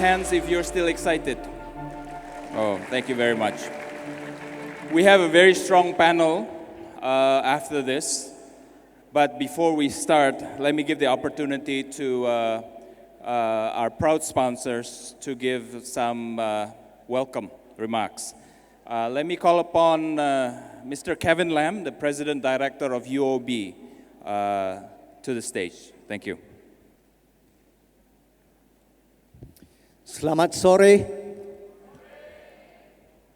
hands if you're still excited. Oh, thank you very much. We have a very strong panel after this. But before we start, let me give the opportunity to our proud sponsors to give some welcome remarks. Let me call upon Mr. Kevin Lam, the President Director of UOB, to the stage. Thank you. Selamat sore.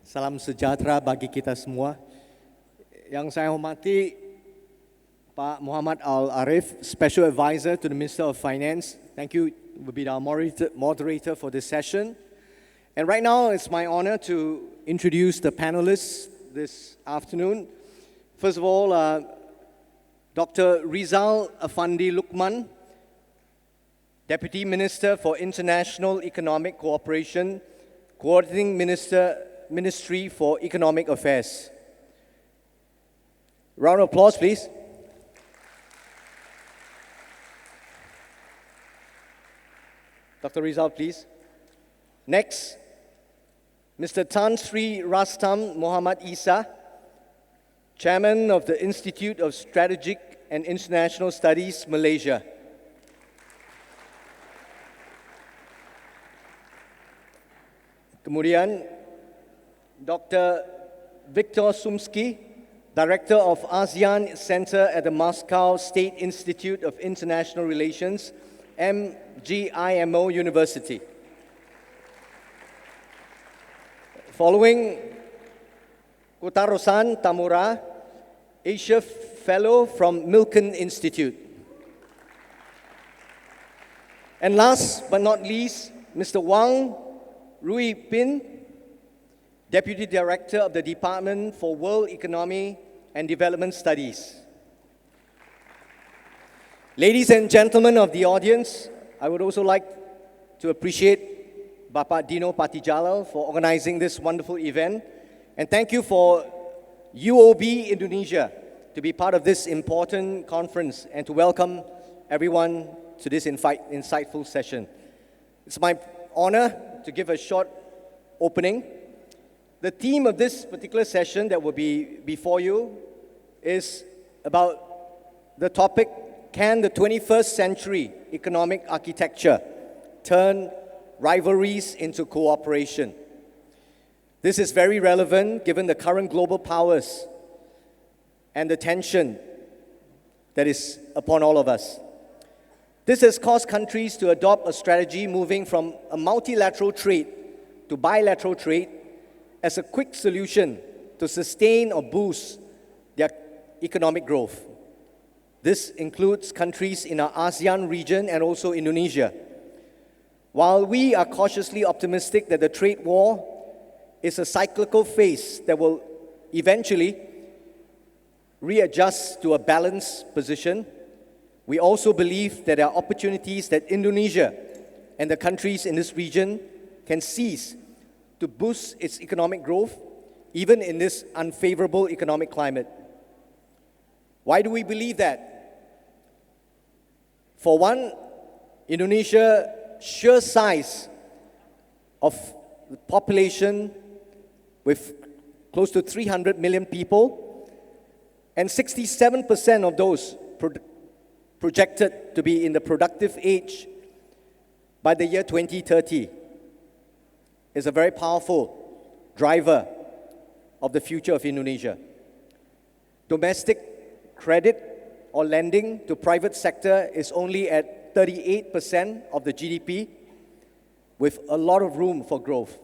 Salam sejahtera bagi kita semua. Yang saya hormati Pak Muhammad Al-Arif, Special Advisor to the Minister of Finance. Thank you, will be our moderator for this session. And right now, it's my honor to introduce the panelists this afternoon. First of all, Dr. Rizal Afandi Lukman, Deputy Minister for International Economic Cooperation, Coordinating Ministry for Economic Affairs. Round of applause, please. Dr. Rizal, please. Next, Mr. Tan Sri Rastam Muhammad Isa, Chairman of the Institute of Strategic and International Studies, Malaysia. Kemudian, Dr. Victor Sumski, Director of ASEAN Center at the Moscow State Institute of International Relations, MGIMO University. Following, Kutarosan Tamura, Asia Fellow from Milken Institute. And last but not least, Mr. Wang Rui Pin, Deputy Director of the Department for World Economy and Development Studies. Ladies and gentlemen of the audience, I would also like to appreciate Bapak Dino Patijalal for organizing this wonderful event. And thank you for UOB Indonesia to be part of this important conference and to welcome everyone to this insightful session. It's my honor to give a short opening. The theme of this particular session that will be before you is about the topic, can the 21st century economic architecture turn rivalries into cooperation? This is very relevant given the current global powers and the tension that is upon all of us. This has caused countries to adopt a strategy moving from a multilateral trade to bilateral trade as a quick solution to sustain or boost their economic growth. This includes countries in our ASEAN region and also Indonesia. While we are cautiously optimistic that the trade war is a cyclical phase that will eventually readjust to a balanced position, we also believe that there are opportunities that Indonesia and the countries in this region can seize to boost its economic growth, even in this unfavorable economic climate. Why do we believe that? For one, Indonesia's sheer size of the population with close to 300 million people, and 67% of those projected to be in the productive age by the year 2030 is a very powerful driver of the future of Indonesia. Domestic credit or lending to private sector is only at 38% of the GDP, with a lot of room for growth.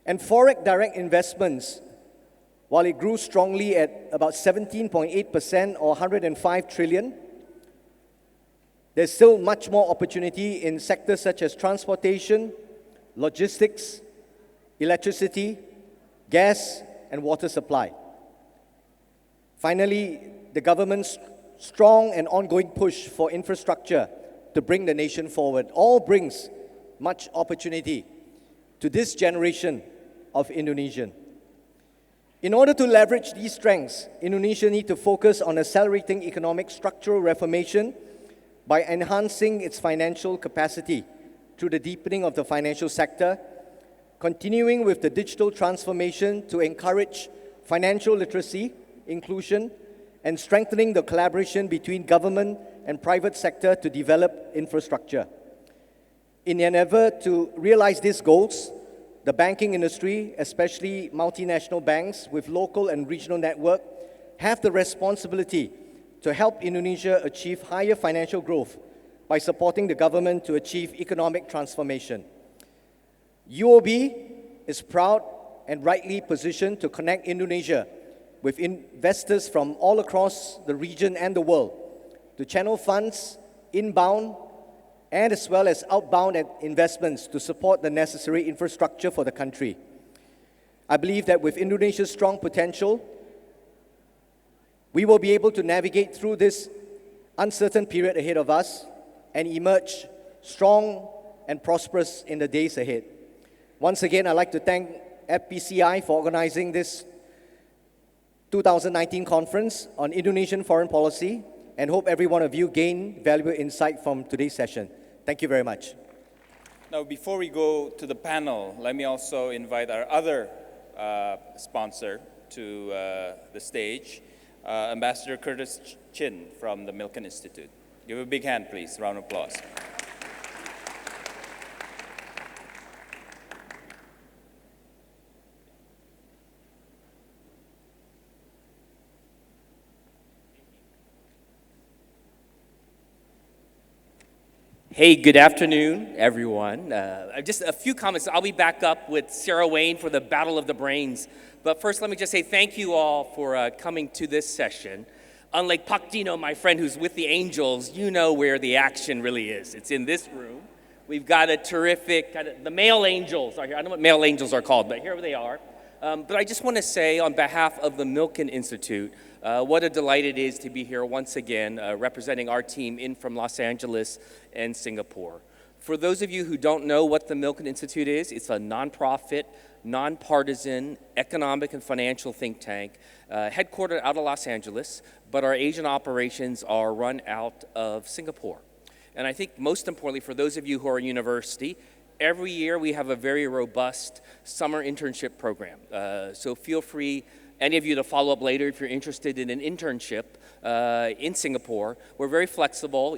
And foreign direct investments, while it grew strongly at about 17.8% or 105 trillion, there's still much more opportunity in sectors such as transportation, logistics, electricity, gas, and water supply. Finally, the government's strong and ongoing push for infrastructure to bring the nation forward all brings much opportunity to this generation of Indonesian. In order to leverage these strengths, Indonesia needs to focus on accelerating economic structural reformation by enhancing its financial capacity through the deepening of the financial sector, continuing with the digital transformation to encourage financial literacy, inclusion, and strengthening the collaboration between government and private sector to develop infrastructure. In an effort to realize these goals, the banking industry, especially multinational banks with local and regional network, have the responsibility to help Indonesia achieve higher financial growth by supporting the government to achieve economic transformation. UOB is proud and rightly positioned to connect Indonesia with investors from all across the region and the world to channel funds inbound and as well as outbound investments to support the necessary infrastructure for the country. I believe that with Indonesia's strong potential, we will be able to navigate through this uncertain period ahead of us and emerge strong and prosperous in the days ahead. Once again, I'd like to thank FPCI for organizing this 2019 conference on Indonesian foreign policy and hope every one of you gain valuable insight from today's session. Thank you very much. Now, before we go to the panel, let me also invite our other sponsor to the stage, Ambassador Curtis Chin from the Milken Institute. Give a big hand, please. Round of applause. Hey, good afternoon, everyone. Just a few comments. I'll be back up with Sarah Wayne for the Battle of the Brains. But first, let me just say thank you all for coming to this session. Unlike Pak Dino, my friend who's with the Angels, you know where the action really is. It's in this room. We've got a terrific, the male angels are here. I don't know what male angels are called, but here they are. But I just want to say on behalf of the Milken Institute, what a delight it is to be here once again, representing our team in from Los Angeles and Singapore. For those of you who don't know what the Milken Institute is, it's a nonprofit, nonpartisan, economic and financial think tank, headquartered out of Los Angeles, but our Asian operations are run out of Singapore. And I think most importantly, for those of you who are in university, every year we have a very robust summer internship program. So feel free, any of you, to follow up later if you're interested in an internship in Singapore. We're very flexible.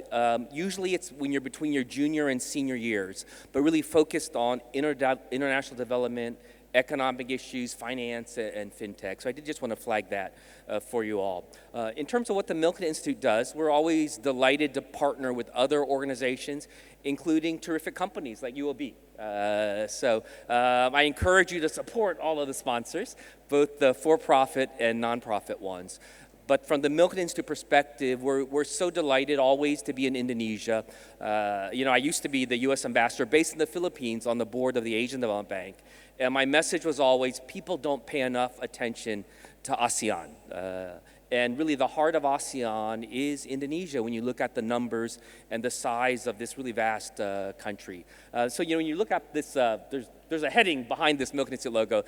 Usually it's when you're between your junior and senior years, but really focused on international development, economic issues, finance, and fintech. So I did just want to flag that for you all. In terms of what the Milken Institute does, we're always delighted to partner with other organizations, including terrific companies like UOB. I encourage you to support all of the sponsors, both the for-profit and nonprofit ones. But from the Milken Institute perspective, we're so delighted always to be in Indonesia. I used to be the U.S. ambassador based in the Philippines on the board of the Asian Development Bank. And my message was always, people don't pay enough attention to ASEAN. And really the heart of ASEAN is Indonesia when you look at the numbers and the size of this really vast country. When you look at this, there's a heading behind this Milken Institute logo,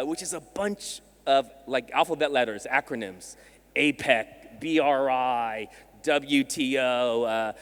which is a bunch of like alphabet letters, acronyms, APEC, BRI, WTO.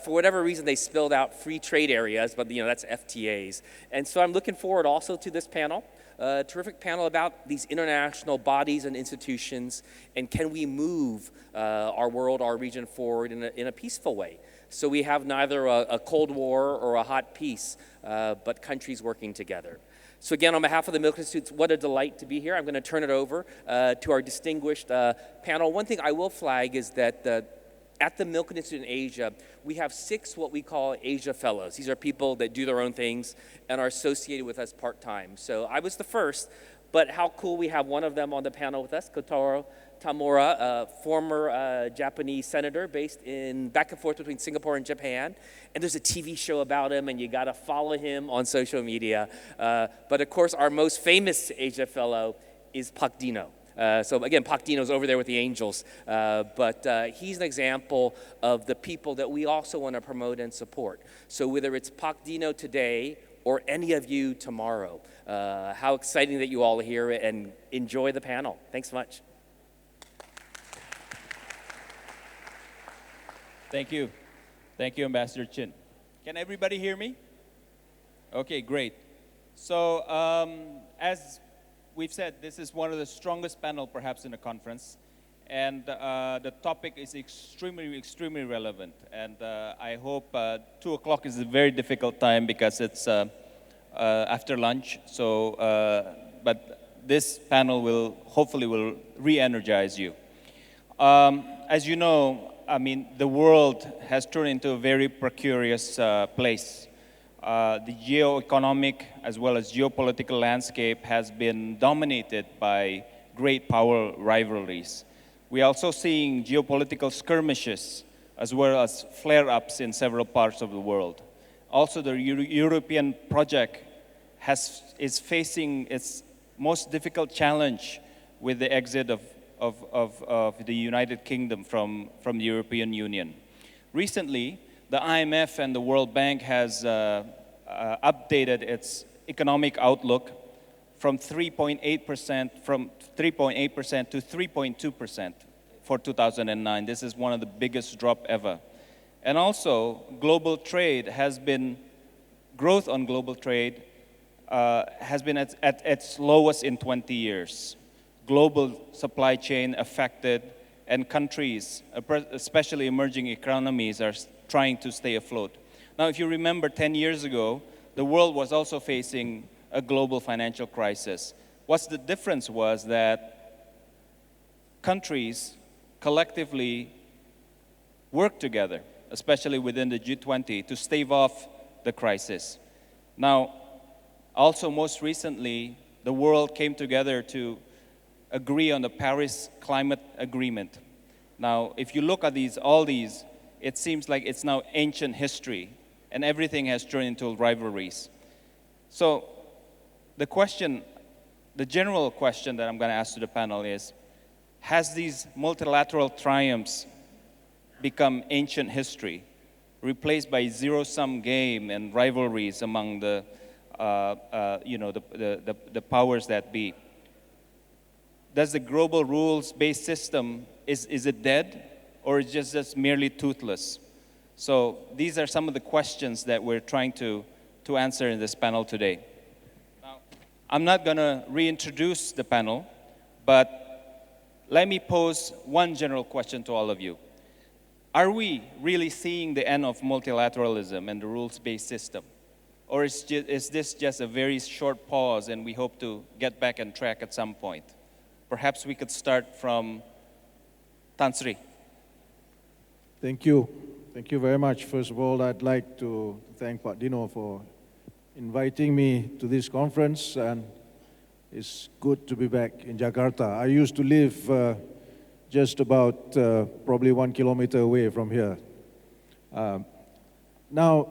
For whatever reason, they spelled out free trade areas, but that's FTAs. And so I'm looking forward also to this panel. A terrific panel about these international bodies and institutions, and can we move our world, our region forward in a peaceful way? So we have neither a Cold War or a hot peace, but countries working together. So again, on behalf of the Milken Institute, what a delight to be here. I'm going to turn it over to our distinguished panel. One thing I will flag is that at the Milken Institute in Asia, we have 6 what we call Asia Fellows. These are people that do their own things and are associated with us part-time. So I was the first, but how cool we have one of them on the panel with us, Kotaro Tamura, a former Japanese senator based back and forth between Singapore and Japan. And there's a TV show about him, and you got to follow him on social media. But of course, our most famous Asia Fellow is Pak Dino. So again, Pak Dino's over there with the Angels, but he's an example of the people that we also want to promote and support. So whether it's Pak Dino today or any of you tomorrow, how exciting that you all are here, and enjoy the panel. Thanks so much. Thank you. Thank you, Ambassador Chin. Can everybody hear me? Okay, great. So, as we've said, this is one of the strongest panel perhaps in the conference. And the topic is extremely, extremely relevant. And I hope 2 o'clock is a very difficult time because it's after lunch. So, but this panel will hopefully will re-energize you. As you know, I mean, the world has turned into a very precarious place. The geo-economic as well as geopolitical landscape has been dominated by great power rivalries. We are also seeing geopolitical skirmishes as well as flare-ups in several parts of the world. Also, the European project is facing its most difficult challenge with the exit of the United Kingdom from the European Union. Recently, the IMF and the World Bank has updated its economic outlook from 3.8% to 3.2% for 2009. This is one of the biggest drop ever. And also, global trade has been, growth on global trade has been at its lowest in 20 years. Global supply chain affected, and countries, especially emerging economies, are trying to stay afloat. Now, if you remember 10 years ago, the world was also facing a global financial crisis. What's the difference was that countries collectively worked together, especially within the G20, to stave off the crisis. Now, also most recently, the world came together to agree on the Paris Climate Agreement. Now, if you look at all these, it seems like it's now ancient history, and everything has turned into rivalries. So, the general question that I'm going to ask to the panel is, has these multilateral triumphs become ancient history, replaced by zero-sum game and rivalries among the powers that be? Does the global rules-based system, is it dead, or is it just merely toothless? So these are some of the questions that we're trying to answer in this panel today. Now, I'm not going to reintroduce the panel, but let me pose one general question to all of you. Are we really seeing the end of multilateralism and the rules-based system? Or is this just a very short pause and we hope to get back on track at some point? Perhaps we could start from Tan Sri. Thank you. Thank you very much. First of all, I'd like to thank Pak Dino for inviting me to this conference, and it's good to be back in Jakarta. I used to live just about probably 1 kilometer away from here. Now,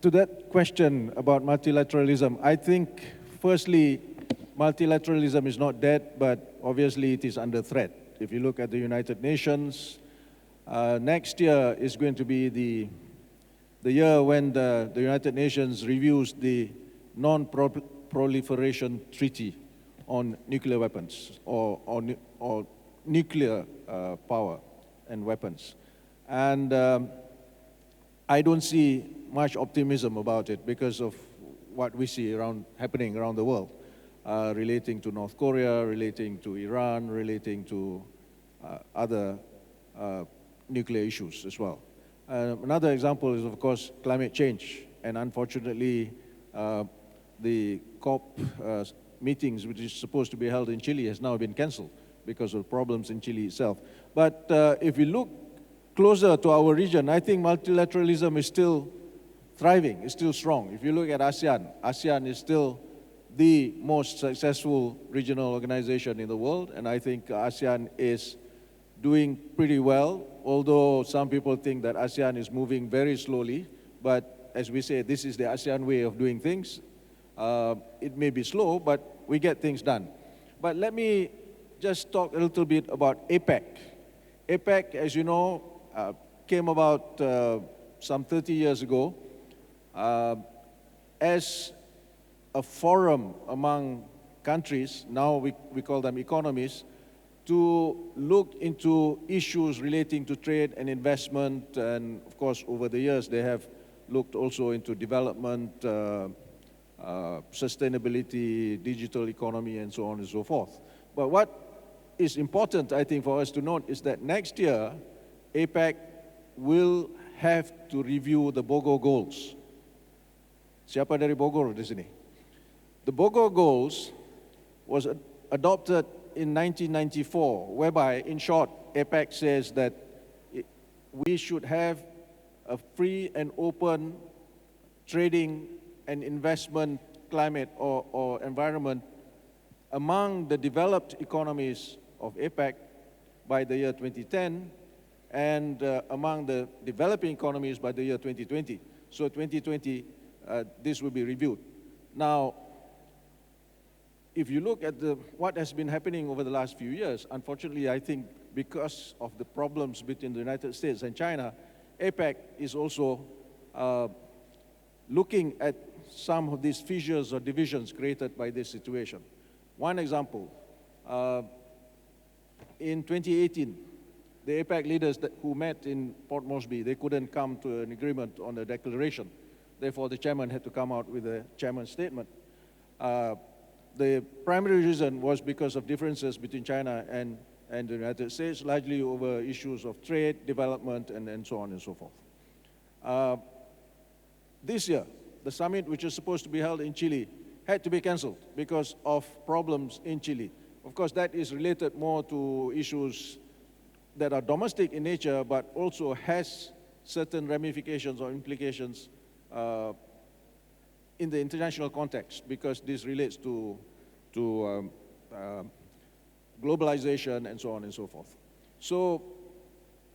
to that question about multilateralism, I think, firstly, multilateralism is not dead, but obviously it is under threat. If you look at the United Nations, next year is going to be the year when the United Nations reviews the Non-Proliferation Treaty on nuclear weapons or nuclear power and weapons. And I don't see much optimism about it because of what we see happening around the world, relating to North Korea, relating to Iran, relating to other nuclear issues as well. Another example is, of course, climate change. And unfortunately, the COP meetings, which is supposed to be held in Chile, has now been cancelled because of problems in Chile itself. But if we look closer to our region, I think multilateralism is still thriving, is still strong. If you look at ASEAN, ASEAN is still the most successful regional organization in the world, and I think ASEAN is doing pretty well, although some people think that ASEAN is moving very slowly. But as we say, this is the ASEAN way of doing things. It may be slow, but we get things done. But let me just talk a little bit about APEC. APEC, as you know, came about some 30 years ago as a forum among countries, now we call them economies, to look into issues relating to trade and investment. And of course, over the years, they have looked also into development sustainability, digital economy, and so on and so forth. But what is important, I think, for us to note is that next year, APEC will have to review the Bogor goals. Siapa dari Bogor di sini? The Bogor goals was adopted in 1994, whereby, in short, APEC says that we should have a free and open trading and investment climate or environment among the developed economies of APEC by the year 2010 and among the developing economies by the year 2020. So 2020, this will be reviewed. Now, if you look at what has been happening over the last few years, unfortunately, I think because of the problems between the United States and China, APEC is also looking at some of these fissures or divisions created by this situation. One example, in 2018, the APEC leaders who met in Port Moresby, they couldn't come to an agreement on a declaration. Therefore, the chairman had to come out with a chairman's statement. The primary reason was because of differences between China and the United States, largely over issues of trade, development, and so on and so forth. This year, the summit, which is supposed to be held in Chile, had to be cancelled because of problems in Chile. Of course, that is related more to issues that are domestic in nature, but also has certain ramifications or implications in the international context, because this relates to globalization and so on and so forth. So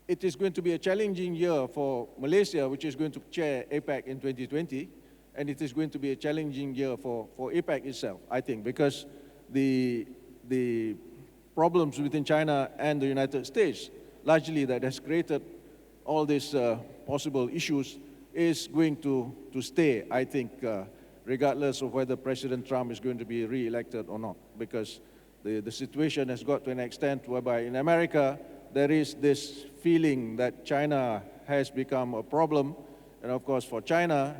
it is going to be a challenging year for Malaysia, which is going to chair APEC in 2020, and it is going to be a challenging year for APEC itself, I think, because the problems within China and the United States, largely that has created all these possible issues, is going to stay, I think, regardless of whether President Trump is going to be re-elected or not, because the situation has got to an extent whereby in America there is this feeling that China has become a problem, and of course for China,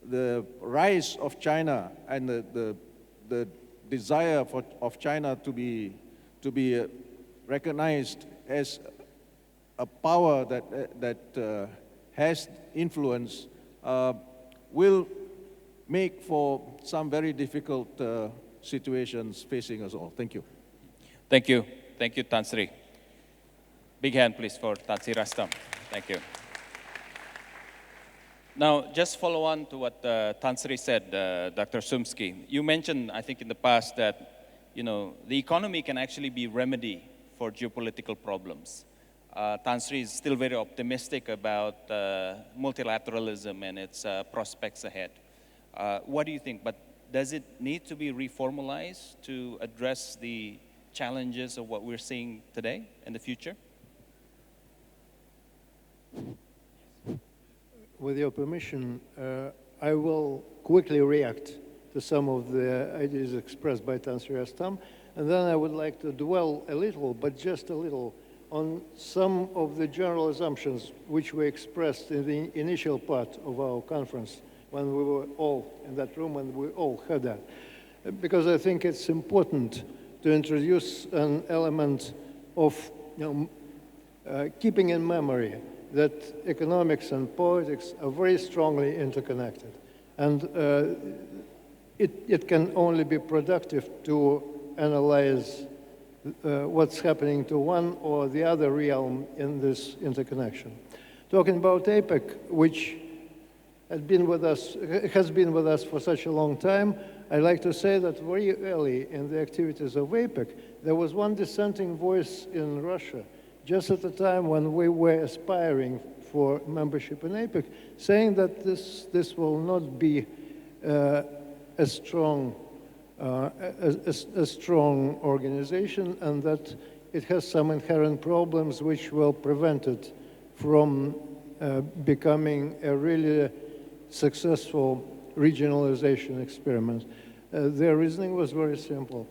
the rise of China and the desire of China to be recognized as a power that has influence will make for some very difficult situations facing us all. Thank you. Thank you. Thank you, Tan Sri. Big hand, please, for Tan Sri Rastam. Thank you. Now, just follow on to what Tan Sri said, Dr. Sumsky. You mentioned, I think, in the past that, the economy can actually be remedy for geopolitical problems. Tan Sri is still very optimistic about multilateralism and its prospects ahead. What do you think? But does it need to be reformalized to address the challenges of what we're seeing today and the future? With your permission, I will quickly react to some of the ideas expressed by Tan Sri Rastam, and then I would like to dwell a little, but just a little, on some of the general assumptions which were expressed in the initial part of our conference when we were all in that room and we all heard that. Because I think it's important to introduce an element of keeping in memory that economics and politics are very strongly interconnected. And it can only be productive to analyze what's happening to one or the other realm in this interconnection. Talking about APEC, which has been with us for such a long time, I'd like to say that very early in the activities of APEC, there was one dissenting voice in Russia, just at the time when we were aspiring for membership in APEC, saying that this will not be a strong organization, and that it has some inherent problems which will prevent it from becoming a really successful regionalization experiment. Their reasoning was very simple.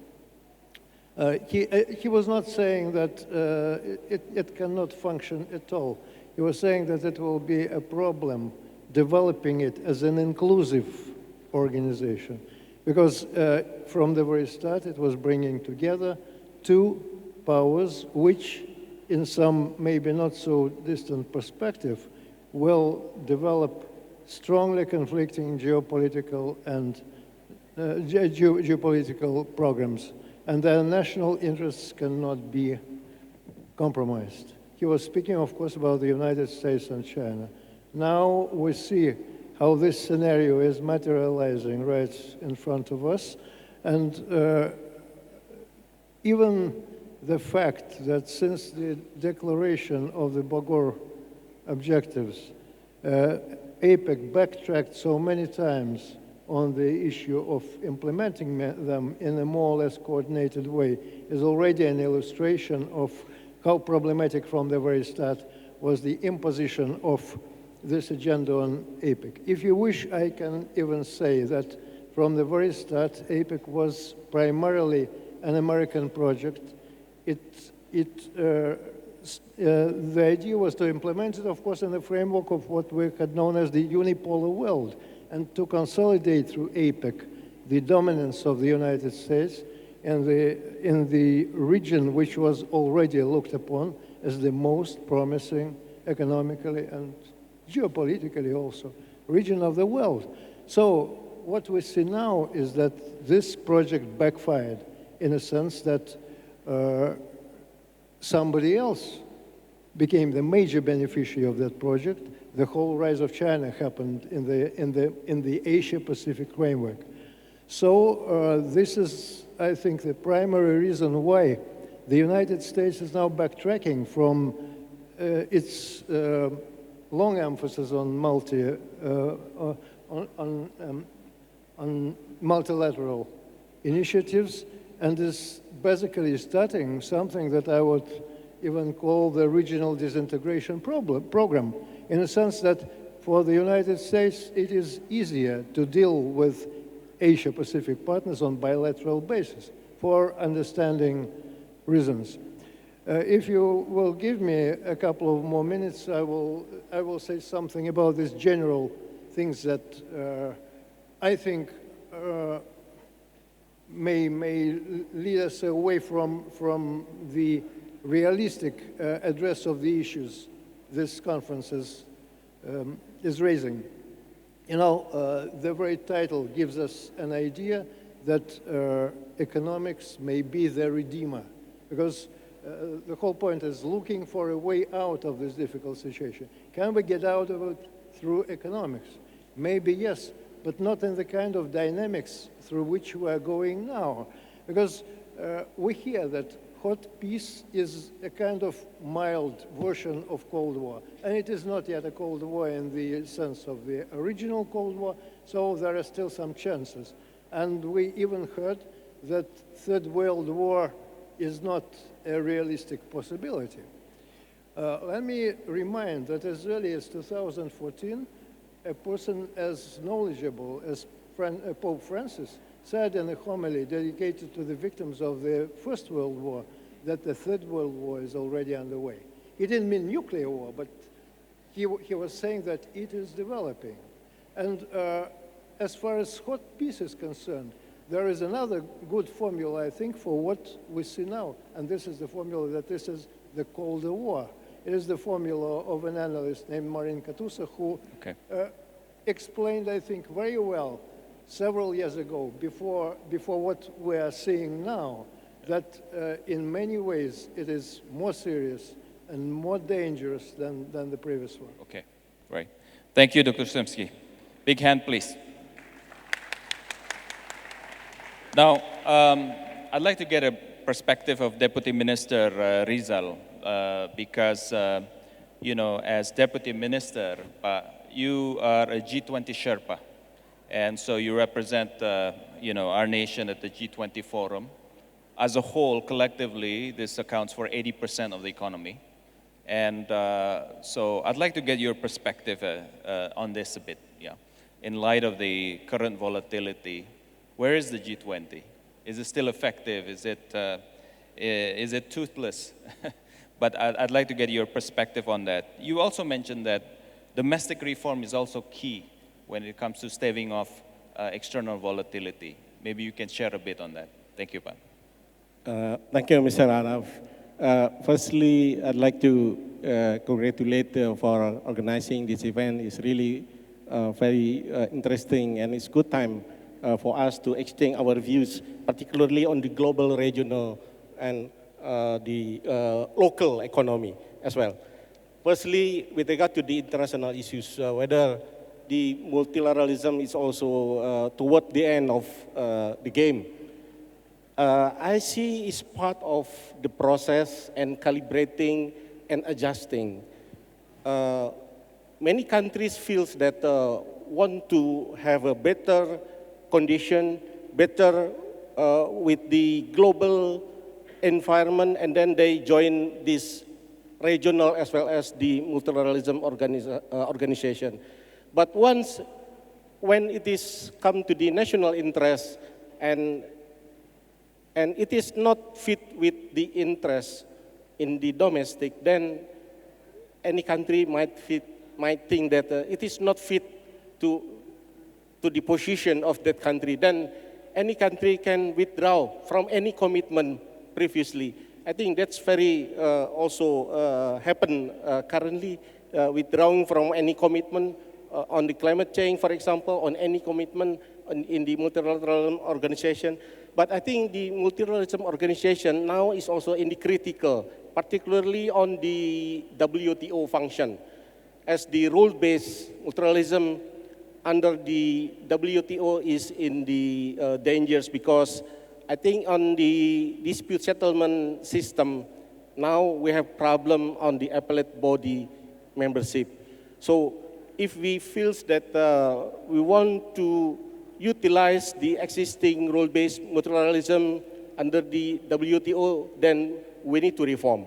He was not saying that it cannot function at all. He was saying that it will be a problem developing it as an inclusive organization. Because from the very start, it was bringing together two powers which, in some maybe not so distant perspective, will develop strongly conflicting geopolitical and geopolitical programs, and their national interests cannot be compromised. He was speaking, of course, about the United States and China. Now we see how this scenario is materializing right in front of us, and even the fact that since the declaration of the Bogor objectives, APEC backtracked so many times on the issue of implementing them in a more or less coordinated way is already an illustration of how problematic from the very start was the imposition of this agenda on APEC. If you wish, I can even say that from the very start, APEC was primarily an American project. The idea was to implement it, of course, in the framework of what we had known as the unipolar world, and to consolidate through APEC the dominance of the United States in the region which was already looked upon as the most promising economically and geopolitically also region of the world. So what we see now is that this project backfired in a sense that somebody else became the major beneficiary of that project. The whole rise of China happened in the Asia-Pacific framework. So this is, I think, the primary reason why the United States is now backtracking from its long emphasis on multilateral initiatives, and is basically starting something that I would even call the regional disintegration program, in a sense that for the United States, it is easier to deal with Asia-Pacific partners on bilateral basis for understanding reasons. If you will give me a couple of more minutes, I will say something about these general things that I think may lead us away from the realistic address of the issues this conference is raising. You know, the very title gives us an idea that economics may be the redeemer, because the whole point is looking for a way out of this difficult situation. Can we get out of it through economics? Maybe yes, but not in the kind of dynamics through which we are going now. Because we hear that hot peace is a kind of mild version of Cold War. And it is not yet a Cold War in the sense of the original Cold War, so there are still some chances. And we even heard that Third World War is not a realistic possibility. Let me remind that as early as 2014, a person as knowledgeable as Pope Francis said in a homily dedicated to the victims of the First World War that the Third World War is already underway. He didn't mean nuclear war, but he was saying that it is developing. And as far as hot peace is concerned, there is another good formula, I think, for what we see now. And this is the formula that this is the Cold War. It is the formula of an analyst named Marin Katusa, who explained, I think, very well several years ago, before what we are seeing now, that in many ways it is more serious and more dangerous than the previous one. Okay, right. Thank you, Dr. Stemsky. Big hand, please. Now, I'd like to get a perspective of Deputy Minister Rizal, because, you know, as Deputy Minister, you are a G20 Sherpa, and so you represent, you know, our nation at the G20 Forum. As a whole, collectively, this accounts for 80% of the economy. And so I'd like to get your perspective on this a bit, yeah. In light of the current volatility, where is the G20? Is it still effective? Is it toothless? But I'd like to get your perspective on that. You also mentioned that domestic reform is also key when it comes to staving off external volatility. Maybe you can share a bit on that. Thank you, Pak. Thank you, Mr. Araf. Firstly, I'd like to congratulate for organizing this event. It's really very interesting, and it's good time for us to exchange our views, particularly on the global, regional, and the local economy as well. Firstly, with regard to the international issues, whether the multilateralism is also toward the end of the game. I see it's part of the process and calibrating and adjusting. Many countries feel that want to have a better condition, better with the global environment, and then they join this regional as well as the multilateralism organization. But when it is come to the national interest and it is not fit with the interest in the domestic, then any country might think that it is not fit to the position of that country. Then any country can withdraw from any commitment previously. I think that's very also happen currently, withdrawing from any commitment on the climate change, for example, on any commitment in the multilateral organization. But I think the multilateralism organization now is also in the critical, particularly on the WTO function. As the rule-based multilateralism under the WTO is in the dangers, because I think on the dispute settlement system, now we have problem on the appellate body membership. So if we feel that we want to utilize the existing rule-based multilateralism under the WTO, then we need to reform.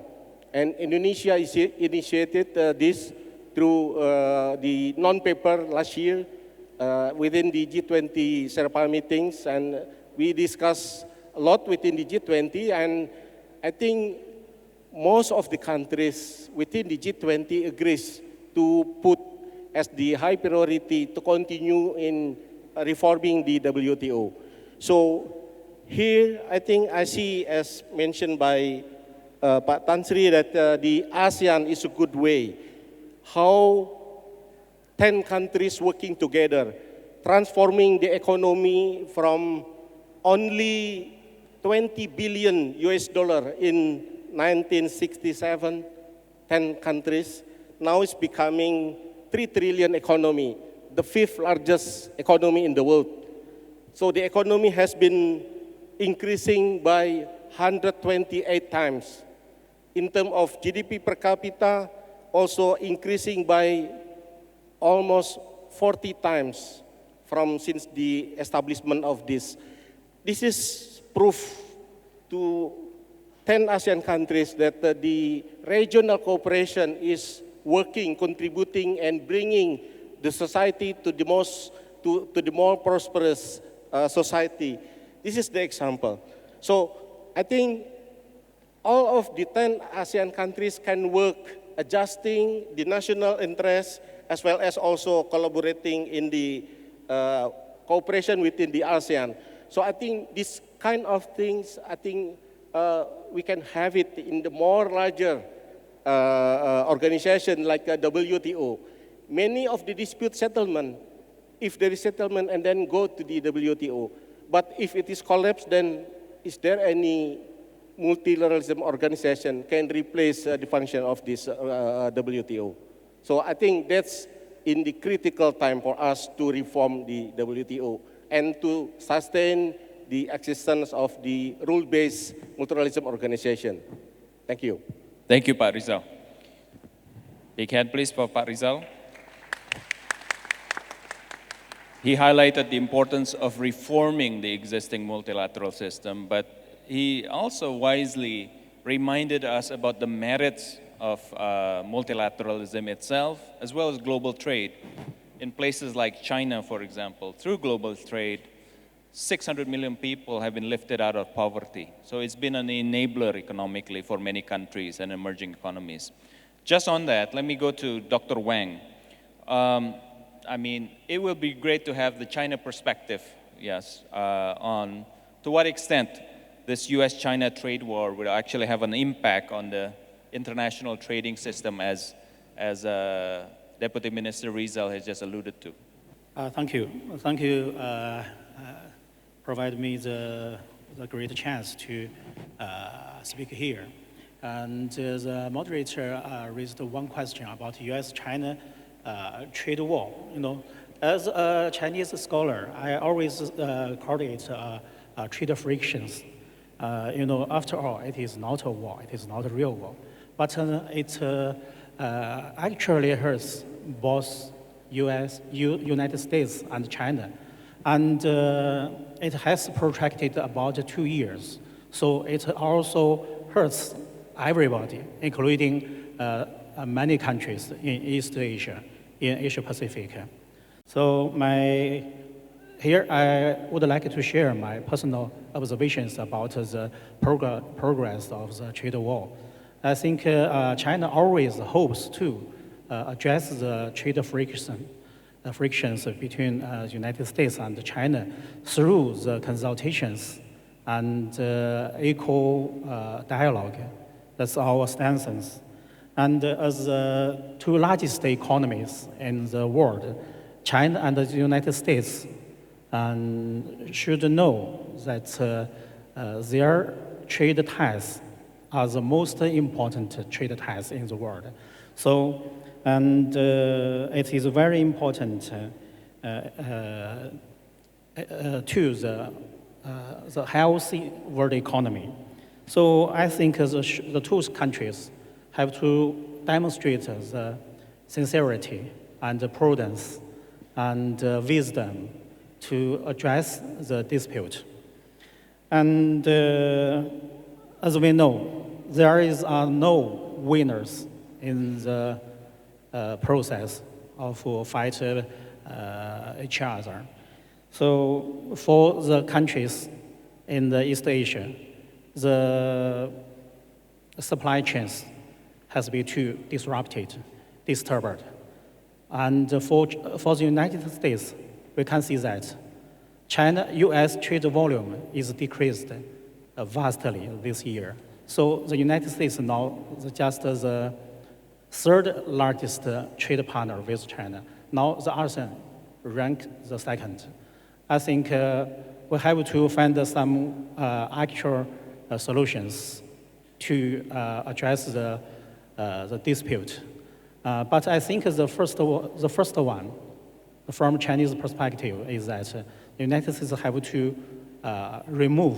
And Indonesia initiated this through the non-paper last year within the G20 Sherpa meetings, and we discussed a lot within the G20, and I think most of the countries within the G20 agrees to put as the high priority to continue in reforming the WTO. So here, I think I see, as mentioned by Pak Tan Sri, that the ASEAN is a good way. How 10 countries working together, transforming the economy from only 20 billion US dollar in 1967, 10 countries, now it's becoming 3 trillion economy, the 5th largest economy in the world. So the economy has been increasing by 128 times. In terms of GDP per capita, also increasing by almost 40 times since the establishment of this. This is proof to 10 ASEAN countries that the regional cooperation is working, contributing, and bringing the society to the more prosperous society. This is the example. So I think all of the 10 ASEAN countries can work adjusting the national interests as well as also collaborating in the cooperation within the ASEAN. So I think this kind of things, I think we can have it in the more larger organization like WTO. Many of the dispute settlement, if there is settlement and then go to the WTO. But if it is collapsed, then is there any multilateralism organization can replace the function of this WTO? So I think that's in the critical time for us to reform the WTO and to sustain the existence of the rule-based multilateralism organization. Thank you. Thank you, Pak Rizal. Big hand, please, for Pak Rizal. He highlighted the importance of reforming the existing multilateral system, but he also wisely reminded us about the merits of multilateralism itself, as well as global trade. In places like China, for example, through global trade, 600 million people have been lifted out of poverty. So it's been an enabler economically for many countries and emerging economies. Just on that, let me go to Dr. Wang. I mean, it will be great to have the China perspective, yes, on to what extent this US-China trade war will actually have an impact on the international trading system as Deputy Minister Rizal has just alluded to. Thank you. Thank you. Provide me the great chance to speak here. And the moderator raised one question about U.S.-China trade war. You know, as a Chinese scholar, I always call it trade frictions. You know, after all, it is not a war. It is not a real war, but it actually hurts both United States and China, and it has protracted about 2 years. So it also hurts everybody, including many countries in East Asia, in Asia Pacific. So here I would like to share my personal observations about the progress of the trade war. I think China always hopes to address the trade frictions between the United States and China through the consultations and equal dialogue. That's our stance. And as the two largest economies in the world, China and the United States should know that their trade ties are the most important trade ties in the world. So, and it is very important to the healthy world economy. So I think the two countries have to demonstrate the sincerity and the prudence and wisdom to address the dispute. And as we know, there is no winners in the process of fight each other. So for the countries in the East Asia, the supply chains has been too disturbed. And for the United States, we can see that China-US trade volume is decreased vastly this year. So the United States now is just the third largest trade partner with China. Now the ASEAN rank the second. I think we have to find some actual solutions to address the dispute. But I think the first one, from Chinese perspective, is that the United States have to remove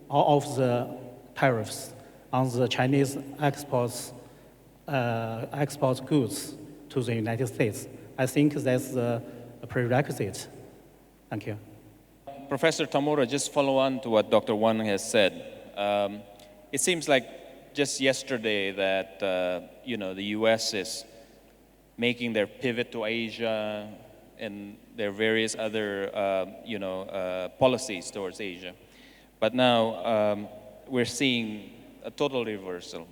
all of the tariffs on the Chinese export goods to the United States. I think that's a prerequisite. Thank you. Professor Tamura, just follow on to what Dr. Wang has said. It seems like just yesterday that the U.S. is making their pivot to Asia and their various other policies towards Asia. But now we're seeing a total reversal.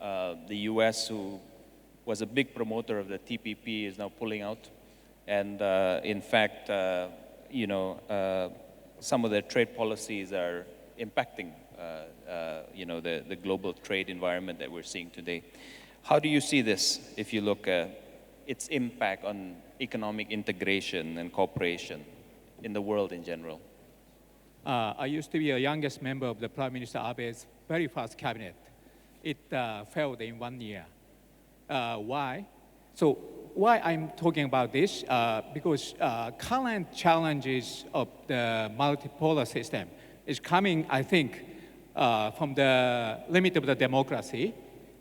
The U.S., who was a big promoter of the TPP, is now pulling out, and in fact, some of their trade policies are impacting, the global trade environment that we're seeing today. How do you see this if you look at its impact on economic integration and cooperation in the world in general? I used to be a youngest member of the Prime Minister Abe's very first cabinet. It failed in 1 year. Why? So why I'm talking about this? Because current challenges of the multipolar system is coming, I think, from the limit of the democracy,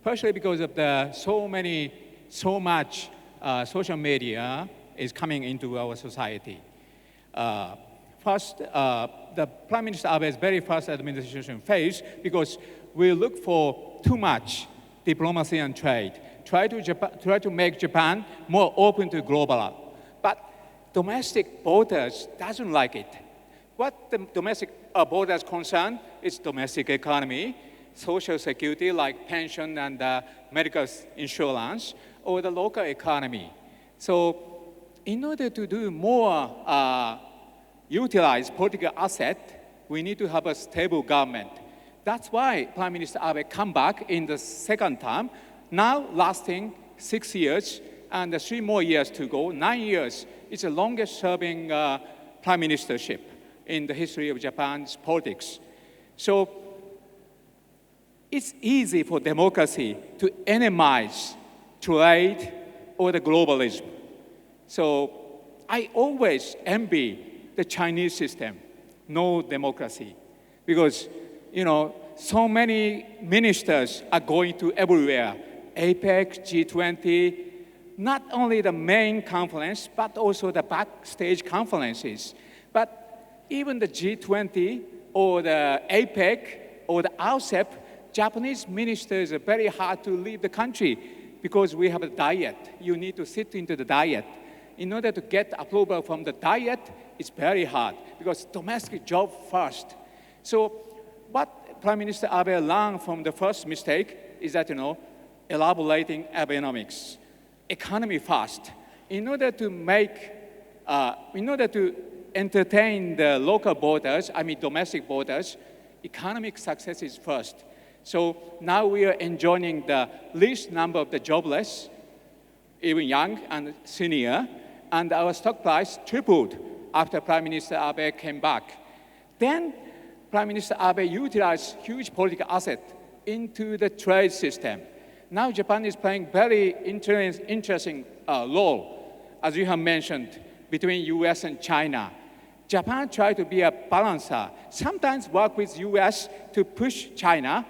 partially because of so much social media is coming into our society. First, the Prime Minister Abe's very first administration failed because we look for too much diplomacy and trade. Try to make Japan more open to global. But domestic borders doesn't like it. What the domestic borders concern is domestic economy, social security like pension and medical insurance, or the local economy. So in order to do more utilize political asset, we need to have a stable government. That's why Prime Minister Abe come back in the second term, now lasting 6 years, and 3 more years to go, 9 years. It's the longest serving prime ministership in the history of Japan's politics. So it's easy for democracy to enemize trade or the globalism. So I always envy the Chinese system, no democracy, because so many ministers are going to everywhere, APEC, G20, not only the main conference, but also the backstage conferences. But even the G20 or the APEC or the RCEP, Japanese ministers are very hard to leave the country because we have a diet. You need to sit into the diet. In order to get approval from the diet, it's very hard because domestic job first. So what Prime Minister Abe learned from the first mistake is that, elaborating Abenomics, economy first. In order to entertain the local voters, domestic voters, economic success is first. So now we are enjoying the least number of the jobless, even young and senior, and our stock price tripled after Prime Minister Abe came back. Then Prime Minister Abe utilized huge political asset into the trade system. Now Japan is playing very interesting role, as you have mentioned, between US and China. Japan tried to be a balancer, sometimes work with US to push China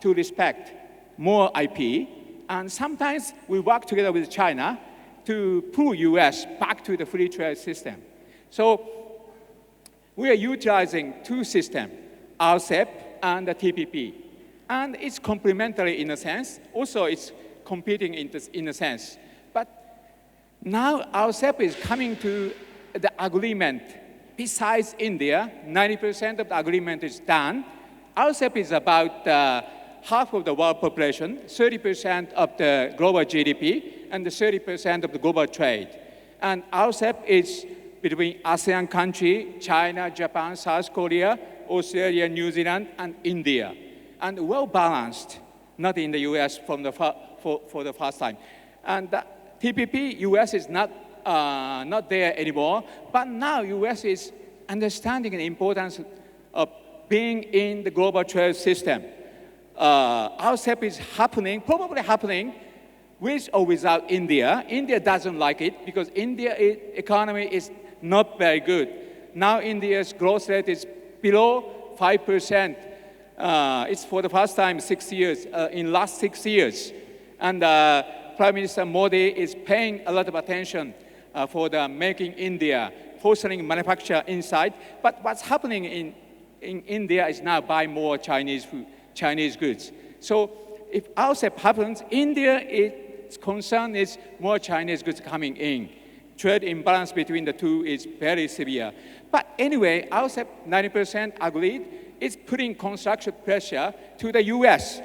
to respect more IP, and sometimes we work together with China to pull US back to the free trade system. So we are utilizing two systems, RCEP and the TPP. And it's complementary in a sense. Also, it's competing in a sense. But now RCEP is coming to the agreement. Besides India, 90% of the agreement is done. RCEP is about half of the world population, 30% of the global GDP, and 30% of the global trade. And RCEP is between ASEAN country, China, Japan, South Korea, Australia, New Zealand, and India. And well-balanced, not in the US for the first time. And the TPP, US is not there anymore, but now US is understanding the importance of being in the global trade system. RCEP is probably happening with or without India. India doesn't like it because India's economy is not very good. Now India's growth rate is below 5%. It's for the first time 6 years, in last 6 years. And Prime Minister Modi is paying a lot of attention for the making India, fostering manufacture inside. But what's happening in India is now buy more Chinese goods. So if RCEP happens, India's concern is more Chinese goods coming in. Trade imbalance between the two is very severe. But anyway, RCEP 90% agreed. It's putting construction pressure to the US.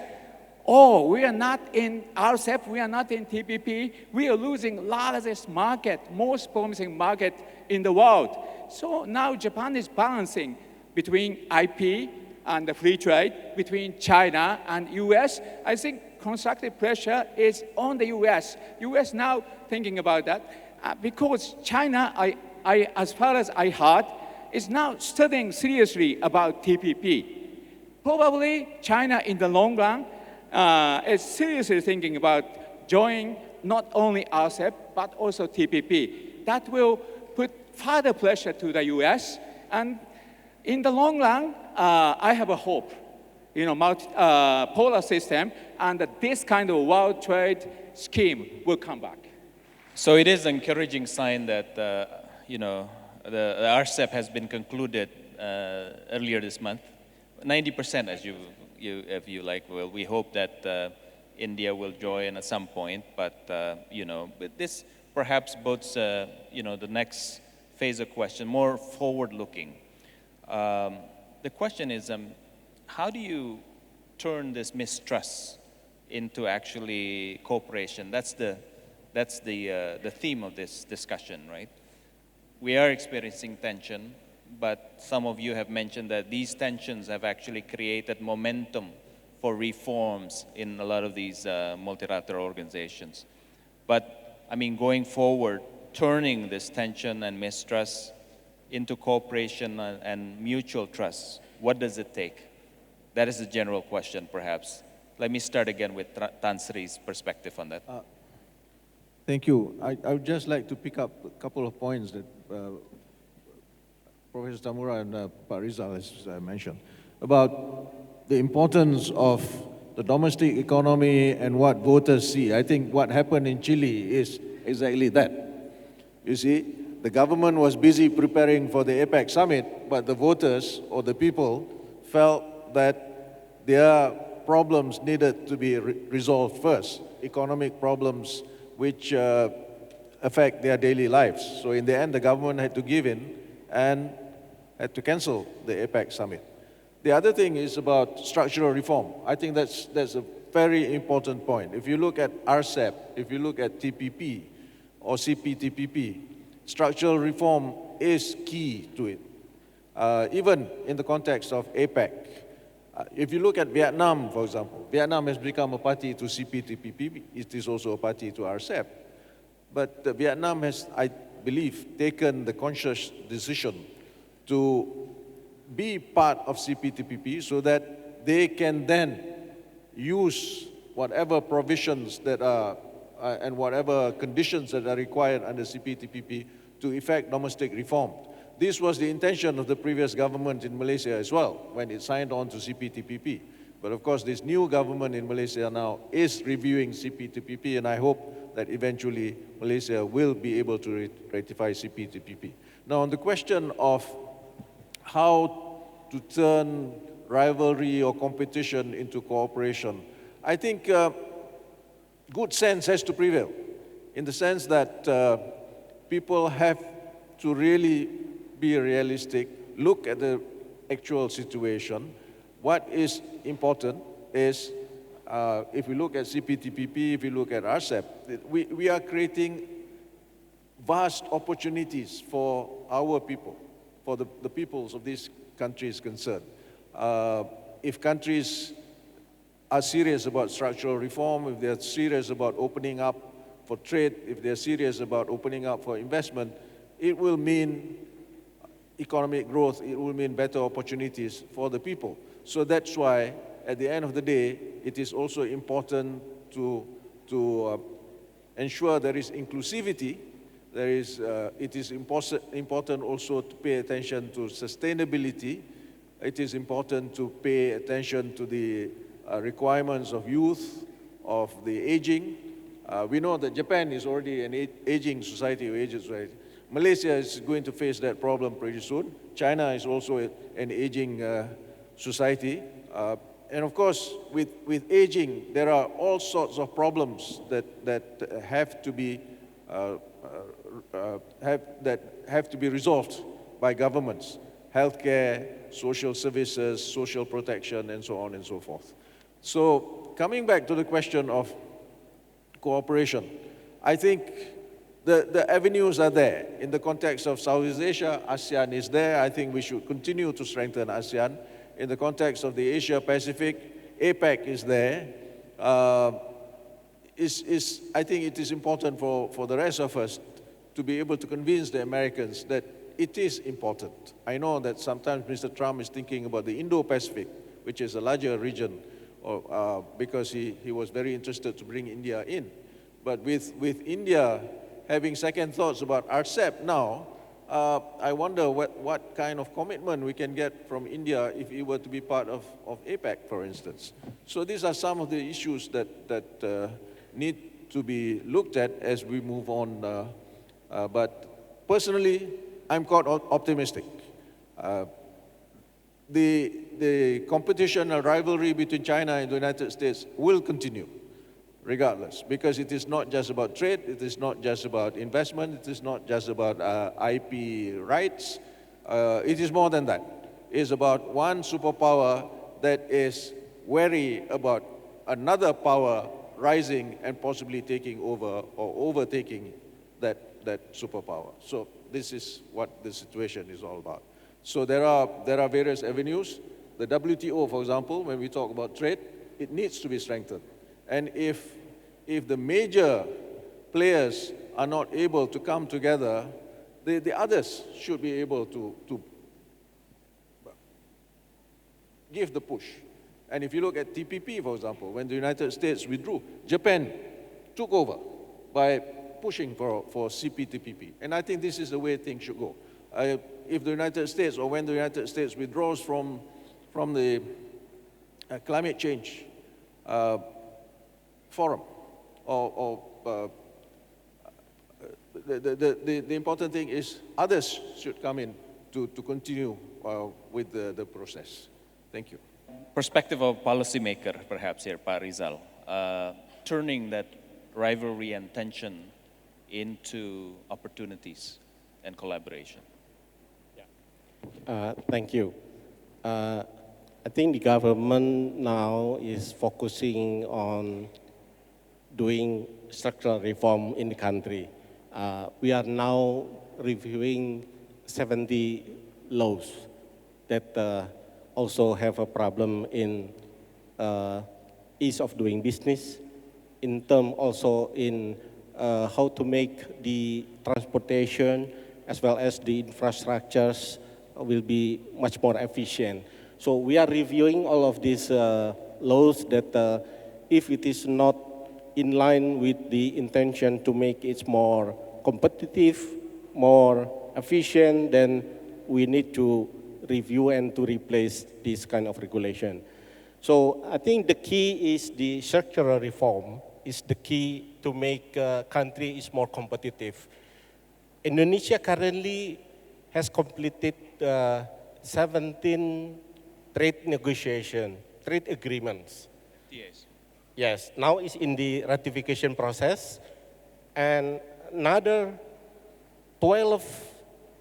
Oh, we are not in RCEP, we are not in TPP. We are losing largest market, most promising market in the world. So now Japan is balancing between IP and the free trade, between China and US. I think constructive pressure is on the US. US now thinking about that because China, as far as I heard, is now studying seriously about TPP. Probably China in the long run is seriously thinking about joining not only RCEP, but also TPP. That will put further pressure to the US. And in the long run, I have a hope, polar system, and that this kind of world trade scheme will come back. So it is an encouraging sign that, the RCEP has been concluded earlier this month. 90%, as if you like. Well, we hope that India will join at some point, but this perhaps bodes, the next phase of question, more forward-looking. The question is, how do you turn this mistrust into actually cooperation? That's That's the theme of this discussion, right? We are experiencing tension, but some of you have mentioned that these tensions have actually created momentum for reforms in a lot of these multilateral organizations. But I mean, going forward, turning this tension and mistrust into cooperation and mutual trust, what does it take? That is a general question, perhaps. Let me start again with Tan Sri's perspective on that. Thank you. I would just like to pick up a couple of points that Professor Tamura and Pak Rizal has mentioned about the importance of the domestic economy and what voters see. I think what happened in Chile is exactly that. You see, the government was busy preparing for the APEC summit, but the voters or the people felt that their problems needed to be resolved first, economic problems which affect their daily lives. So in the end, the government had to give in and had to cancel the APEC summit. The other thing is about structural reform. I think that's a very important point. If you look at RCEP, if you look at TPP or CPTPP, structural reform is key to it. Even in the context of APEC, if you look at Vietnam, for example, Vietnam has become a party to CPTPP. It is also a party to RCEP. But Vietnam has, I believe, taken the conscious decision to be part of CPTPP so that they can then use whatever provisions that are and whatever conditions that are required under CPTPP to effect domestic reform. This was the intention of the previous government in Malaysia as well when it signed on to CPTPP. But of course, this new government in Malaysia now is reviewing CPTPP, and I hope that eventually Malaysia will be able to ratify CPTPP. Now, on the question of how to turn rivalry or competition into cooperation, I think good sense has to prevail in the sense that people have to really be realistic, look at the actual situation. What is important is, if we look at CPTPP, if we look at RCEP, we are creating vast opportunities for our people, for the peoples of these countries concerned. If countries are serious about structural reform, if they're serious about opening up for trade, if they're serious about opening up for investment, it will mean economic growth, it will mean better opportunities for the people. So that's why, at the end of the day, it is also important to ensure there is inclusivity. It is important also to pay attention to sustainability. It is important to pay attention to the requirements of youth, of the aging. We know that Japan is already an aging society or aged society. Malaysia is going to face that problem pretty soon. China is also an aging society. And of course, with aging, there are all sorts of problems that have to be resolved by governments: healthcare, social services, social protection, and so on and so forth. So, coming back to the question of cooperation, I think the avenues are there. In the context of Southeast Asia, ASEAN is there. I think we should continue to strengthen ASEAN. In the context of the Asia Pacific, APEC is there. I think it is important for the rest of us to be able to convince the Americans that it is important. I know that sometimes Mr. Trump is thinking about the Indo-Pacific, which is a larger region, because he was very interested to bring India in. But with India having second thoughts about RCEP now, I wonder what kind of commitment we can get from India if it were to be part of APEC, for instance. So these are some of the issues that need to be looked at as we move on. But personally, I'm quite optimistic. The competition and rivalry between China and the United States will continue, regardless, because it is not just about trade, it is not just about investment, it is not just about IP rights, it is more than that. It is about one superpower that is wary about another power rising and possibly taking over or overtaking that superpower. So this is what the situation is all about. So there are various avenues. The WTO, for example, when we talk about trade, it needs to be strengthened. And if the major players are not able to come together, the others should be able to give the push. And if you look at TPP, for example, when the United States withdrew, Japan took over by pushing for CPTPP. And I think this is the way things should go. If the United States, or when the United States withdraws from the climate change forum, the important thing is others should come in to continue with the process. Thank you. Perspective of policymaker, perhaps here, Pa Rizal, turning that rivalry and tension into opportunities and collaboration. Thank you. I think the government now is focusing on doing structural reform in the country. We are now reviewing 70 laws that also have a problem in ease of doing business, in terms also in how to make the transportation as well as the infrastructures will be much more efficient. So we are reviewing all of these laws that if it is not in line with the intention to make it more competitive, more efficient, then we need to review and to replace this kind of regulation. So I think the key is the structural reform is the key to make country is more competitive. Indonesia currently has completed 17 trade agreements. Yes. Yes, now it's in the ratification process, and another 12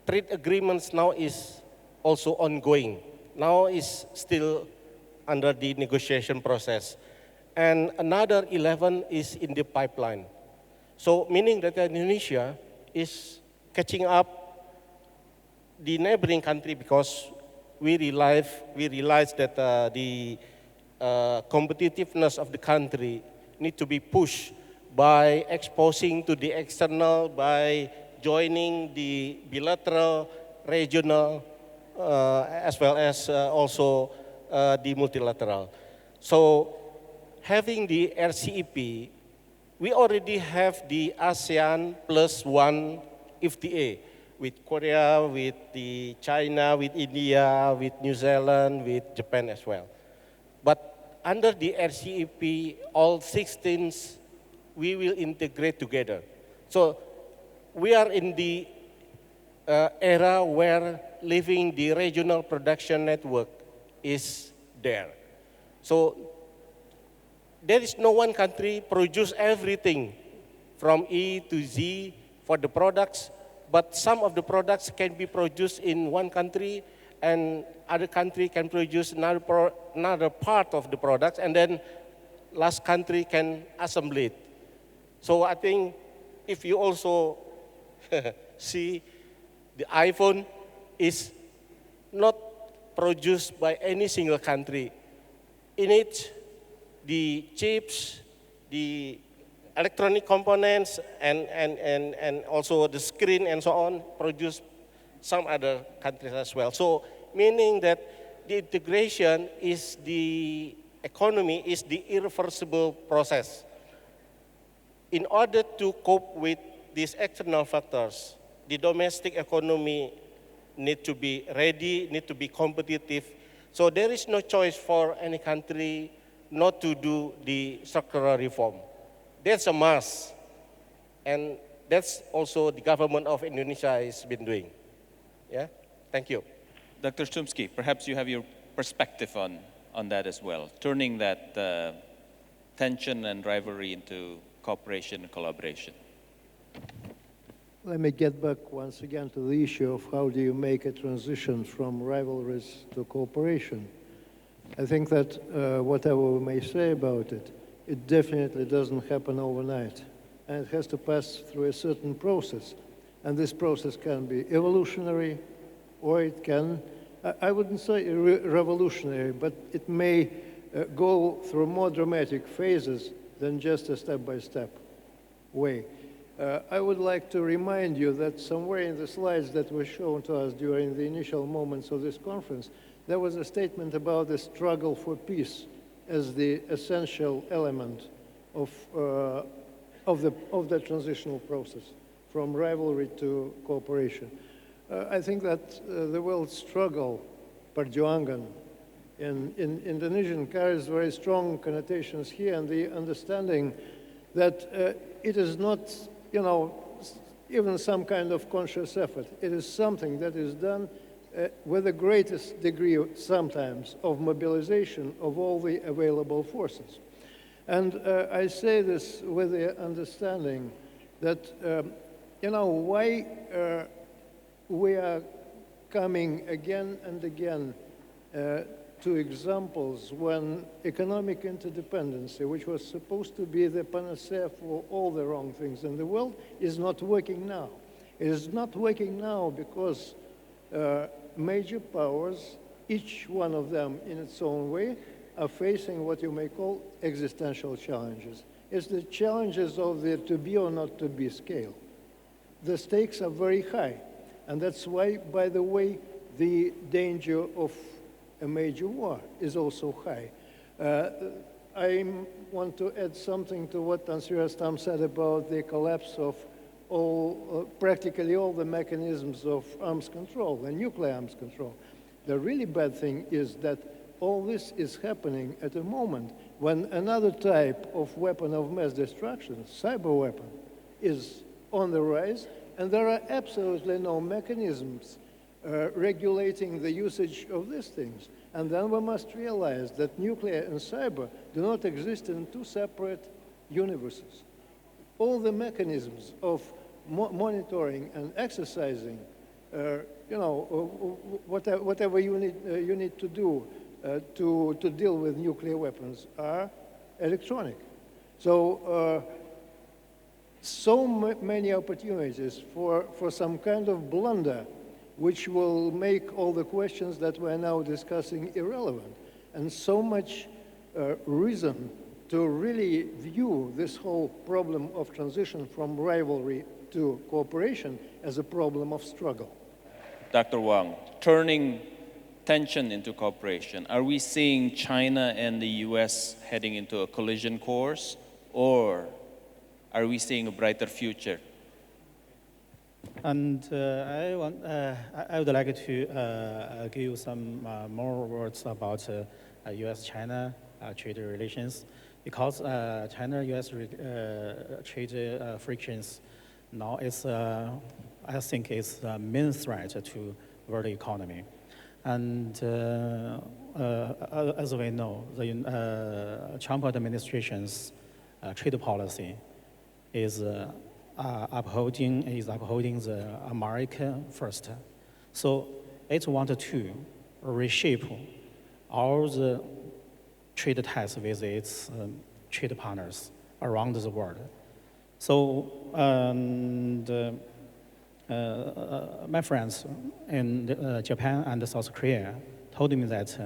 trade agreements now is also ongoing. Now is still under the negotiation process, and another 11 is in the pipeline. So meaning that Indonesia is catching up the neighboring country because we realize that the competitiveness of the country need to be pushed by exposing to the external, by joining the bilateral, regional, as well as also the multilateral. So having the RCEP, we already have the ASEAN +1 FTA with Korea, with the China, with India, with New Zealand, with Japan as well. But under the RCEP, all 16, we will integrate together. So we are in the era where leaving the regional production network is there. So there is no one country produce everything from E to Z for the products, but some of the products can be produced in one country and other country can produce another part of the products, and then last country can assemble it. So I think if you also see the iPhone is not produced by any single country. In it, the chips, the electronic components, and also the screen and so on, produced some other countries as well. So meaning that the integration is the economy, is the irreversible process. In order to cope with these external factors, the domestic economy need to be ready, need to be competitive. So there is no choice for any country not to do the structural reform. That's a must. And that's also the government of Indonesia has been doing. Yeah, thank you. Dr. Chumsky, perhaps you have your perspective on that as well, turning that tension and rivalry into cooperation and collaboration. Let me get back once again to the issue of how do you make a transition from rivalries to cooperation. I think that whatever we may say about it, it definitely doesn't happen overnight. And it has to pass through a certain process. And this process can be evolutionary, or it can, I wouldn't say revolutionary, but it may go through more dramatic phases than just a step-by-step way. I would like to remind you that somewhere in the slides that were shown to us during the initial moments of this conference, there was a statement about the struggle for peace as the essential element of the transitional process from rivalry to cooperation. I think that the word struggle, perjuangan, in Indonesian carries very strong connotations here, and the understanding that it is not, even some kind of conscious effort. It is something that is done with the greatest degree, sometimes, of mobilization of all the available forces. And I say this with the understanding that, why we are coming again and again to examples when economic interdependency, which was supposed to be the panacea for all the wrong things in the world, is not working now. It is not working now because major powers, each one of them in its own way, are facing what you may call existential challenges. It's the challenges of the to be or not to be scale. The stakes are very high. And that's why, by the way, the danger of a major war is also high. I want to add something to what Ansir Astam said about the collapse of practically all the mechanisms of arms control, and nuclear arms control. The really bad thing is that all this is happening at a moment when another type of weapon of mass destruction, cyber weapon, is on the rise, and there are absolutely no mechanisms regulating the usage of these things. And then we must realize that nuclear and cyber do not exist in two separate universes. All the mechanisms of monitoring and exercising, whatever you need to do to deal with nuclear weapons are electronic. So many opportunities for some kind of blunder which will make all the questions that we're now discussing irrelevant. And so much reason to really view this whole problem of transition from rivalry to cooperation as a problem of struggle. Dr. Wang, turning tension into cooperation, are we seeing China and the US heading into a collision course, or are we seeing a brighter future? And I would like to give some more words about U.S.-China trade relations, because China-U.S. trade frictions now is, I think, is the main threat to world economy. And as we know, the Trump administration's trade policy is upholding the America first. So it wanted to reshape all the trade ties with its trade partners around the world. So my friends in Japan and South Korea told me that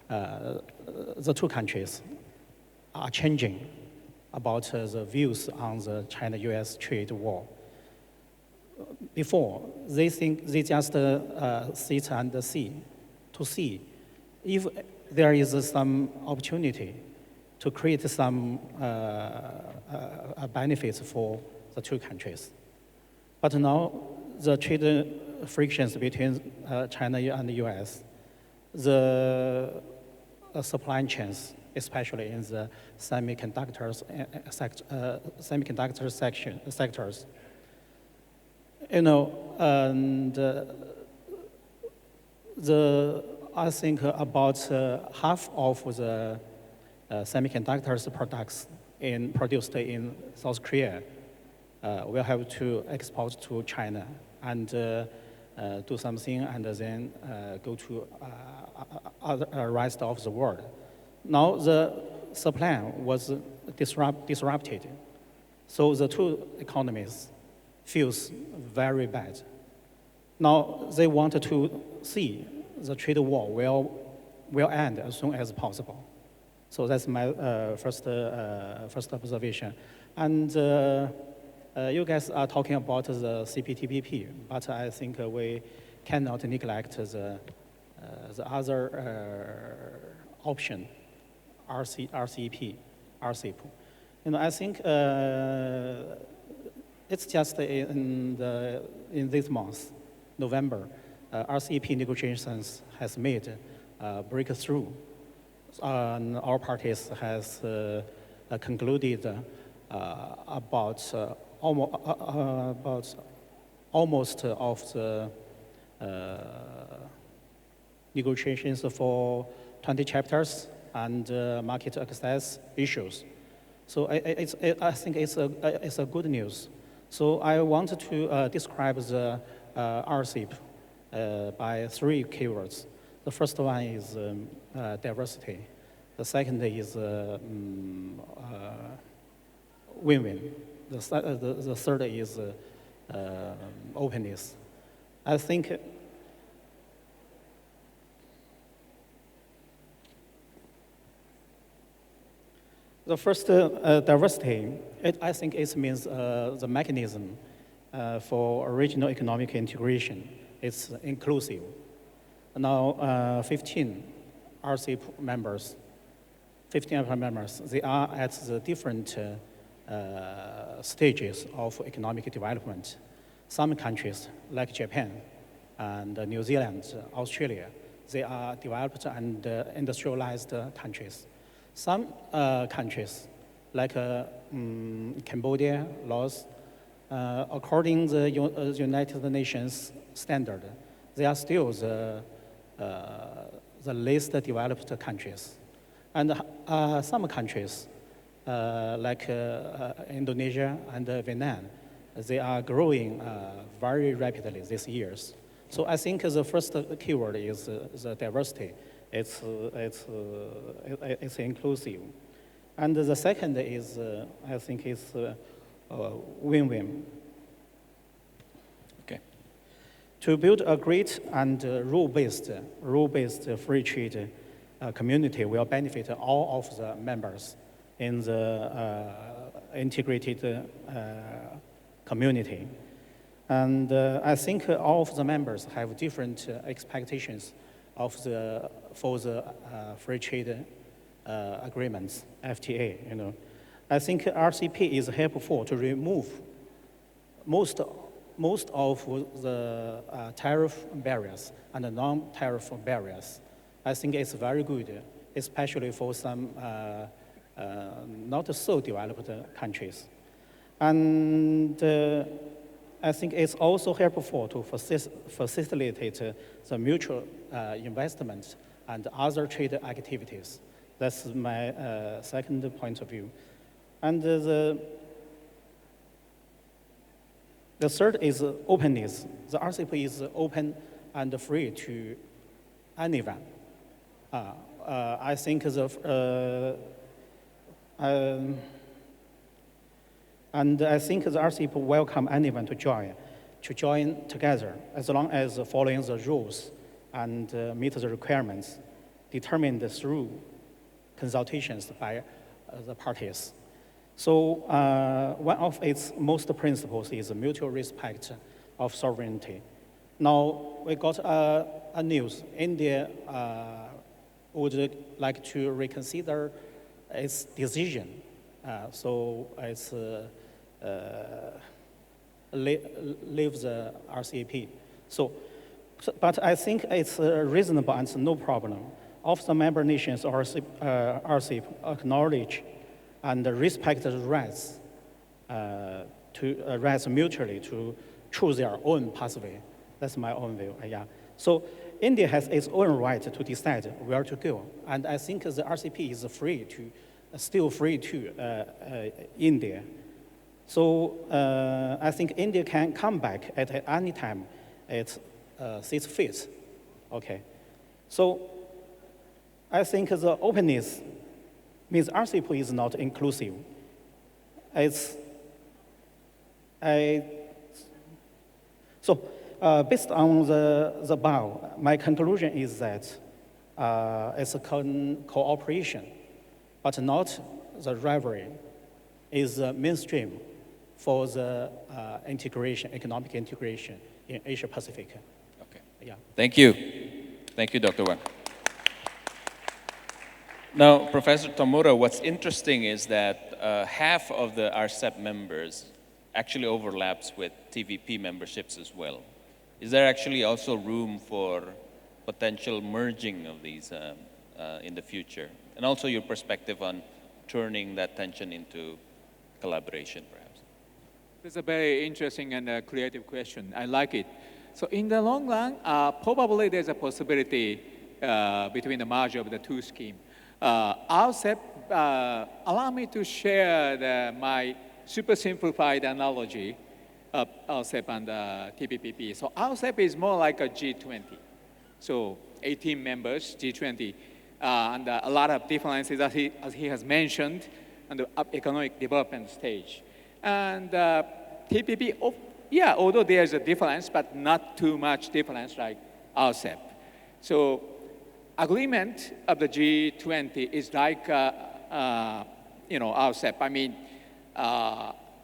the two countries are changing about the views on the China-US trade war. Before, they just sit and see if there is some opportunity to create some benefits for the two countries. But now, the trade frictions between China and the US, the supply chains, especially in the semiconductors sectors. And I think about half of the semiconductors products produced in South Korea will have to export to China and do something, and then go to the rest of the world. Now the supply was disrupted. So the two economies feels very bad. Now they want to see the trade war will end as soon as possible. So that's my first observation. And you guys are talking about the CPTPP, but I think we cannot neglect the other option, RCEP. You know, I think it's just in this month, November, RCEP negotiations has made a breakthrough. Our parties has concluded about almost of the negotiations for 20 chapters and market access issues. So I think it's a good news. So I want to describe the RCEP by 3 keywords. The first one is diversity. The second is win-win. The third is openness. I think the first diversity, I think it means the mechanism for regional economic integration. It's inclusive. Now, 15 RCEP members, they are at the different stages of economic development. Some countries, like Japan and New Zealand, Australia, they are developed and industrialized countries. Some countries, like Cambodia, Laos, according to the United Nations standard, they are still the least developed countries. And some countries, like Indonesia and Vietnam, they are growing very rapidly these years. So I think the first keyword is the diversity. It's inclusive. And the second is, I think, is win-win. Okay. To build a great and rule-based free trade community will benefit all of the members in the integrated community. And I think all of the members have different expectations for the free trade agreements, FTA. You know, I think RCEP is helpful to remove most of the tariff barriers and the non-tariff barriers. I think it's very good, especially for some not so developed countries. And I think it's also helpful to facilitate the mutual investment and other trade activities. That's my second point of view. And the third is openness. The RCEP is open and free to anyone. I think and I think the RCEP welcome anyone to join together as long as following the rules and meet the requirements determined through consultations by the parties. So one of its most principles is mutual respect of sovereignty. Now we got a news. India would like to reconsider its decision. So it's leave the RCEP. But I think it's reasonable and no problem. Of the member nations RCEP acknowledge and respect the rights rights mutually to choose their own pathway. That's my own view. Yeah. So India has its own right to decide where to go, and I think the RCEP is still free to India. So I think India can come back at any time it sees fit. Okay. So I think the openness means RCEP is not inclusive. It's, based on the above, my conclusion is that it's a cooperation, but not the rivalry, is mainstream for the integration, economic integration in Asia Pacific. Okay. Yeah. Thank you. Thank you, Dr. Wang. Now, Professor Tamura, what's interesting is that half of the RCEP members actually overlaps with TVP memberships as well. Is there actually also room for potential merging of these in the future? And also your perspective on turning that tension into collaboration, perhaps. It's a very interesting and creative question. I like it. So in the long run, probably there's a possibility between the merge of the two schemes. RCEP, allow me to share my super simplified analogy of RCEP and TPPP. So RCEP is more like a G20. So 18 members, G20, and a lot of differences, as he has mentioned, on the economic development stage. And TPP, yeah, although there's a difference, but not too much difference like RCEP. So agreement of the G20 is like, RCEP. I mean,